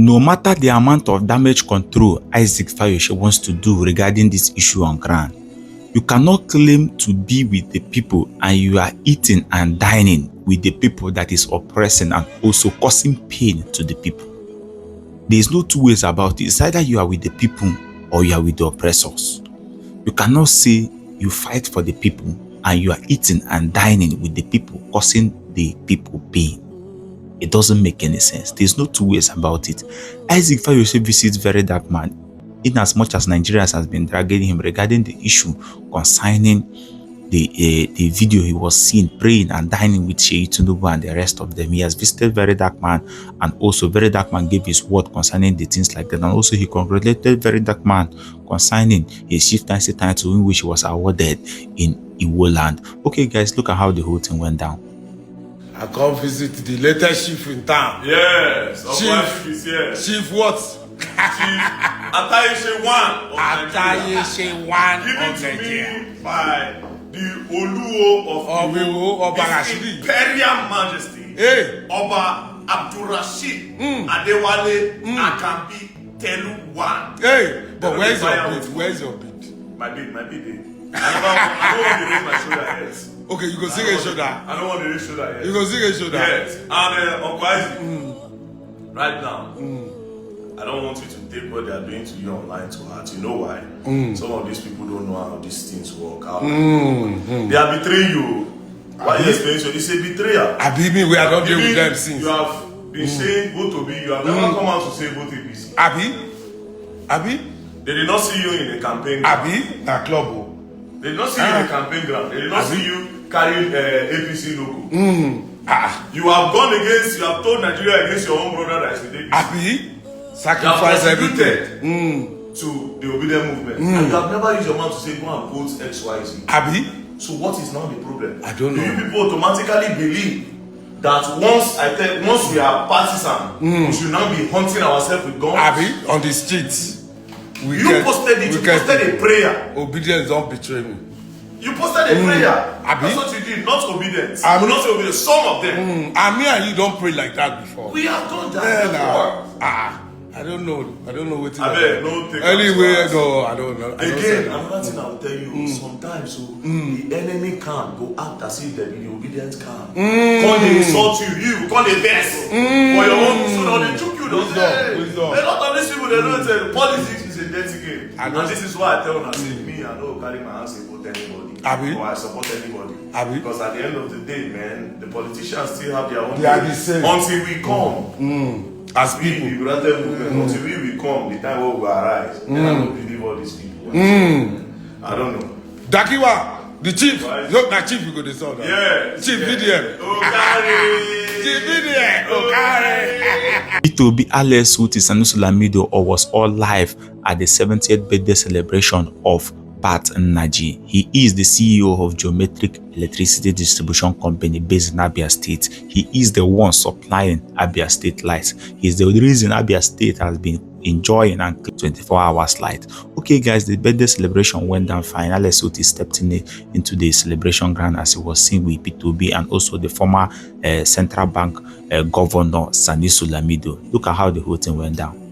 No matter the amount of damage control Isaac Fayose wants to do regarding this issue on ground, you cannot claim to be with the people and you are eating and dining with the people that is oppressing and also causing pain to the people. There is no two ways about it. It's either you are with the people or you are with the oppressors. You cannot say you fight for the people and you are eating and dining with the people causing the people pain. It doesn't make any sense. There's no two ways about it. Isaac Fayose visits Verydarkman in as much as Nigerians has been dragging him regarding the issue concerning the video he was seen praying and dining with Tinubu and the rest of them. He has visited Verydarkman, and also Verydarkman gave his word concerning the things like that. And also he congratulated Verydarkman concerning his chieftaincy title in which he was awarded in Igbo land. Okay guys, look at how the whole thing went down. I come visit the latest chief in town. Yes, chief is here. Chief what? Chief Atayese one of Nigeria. Atayese one of Given to Nigeria. me by the Oluwo of Iwo, His Imperial Majesty, Hey. Oba Abdurrashid Adewale Akambi Telu one. Hey, but where's your bid? Where's your bid? My bid. I don't want to raise my shoulder yet. Okay, you go sing a shoulder. I don't want to raise shoulder yet. You go sing a shoulder. Yes. And Uncle Isaac, right now, I don't want you to take what they are doing to you online to heart. You know why? Some of these people don't know how these things work out. They are betraying you. Why you explain so? It's a betrayal. I be me, we are not dealing with them since. You have been saying vote Obi. You have never come out to say vote APC. Abi? They did not see you in the campaign. Abi? Na club. They did not see you in the campaign ground. They did not see you carrying APC logo. You have gone against, you have told Nigeria against your own brother that is with APC. Abi? Sacrifice everything to the Obidient movement. And you have never used your mouth to say go and vote XYZ. Abi? So what is now the problem? I don't know. Do you people automatically believe that once we are partisan, we should now be hunting ourselves with guns? Abi? On the streets. You posted a prayer. Obedience don't betray me. You posted a prayer. Abi? That's what you did, not obedience. I will not say obedience, some of them. And me and you don't pray like that before. We have done that before. I don't know what it is. Anyway, no, I don't know. Again, another thing I will tell you, sometimes the enemy can go act as if the obedient can. When they insult you call a best for your own, so now they took you, don't say. A lot of these people, they don't say politics is a dirty game. And this is why I tell them, I say, me, I don't carry my hands and vote anybody. Or I support anybody. Because at the end of the day, man, the politicians still have their own until we come. As people, the granted movement, until we come, the time where we arise, then I don't believe all these people. I don't know. Dakiwa, the chief, look, that chief, you go to solve that. Yeah. Chief Vidian. Chief Vidian. Obi and Alex Otti, Sanusi, Lamido was all live at the 70th birthday celebration of Barth Nnaji. He is the CEO of Geometric Electricity Distribution Company based in Abia State. He is the one supplying Abia State lights. He is the reason Abia State has been enjoying and 24 hours light. Okay guys, the birthday celebration went down fine. Alex Otti stepped into the celebration ground as he was seen with P2B and also the former central bank governor Sanusi Lamido. Look at how the whole thing went down.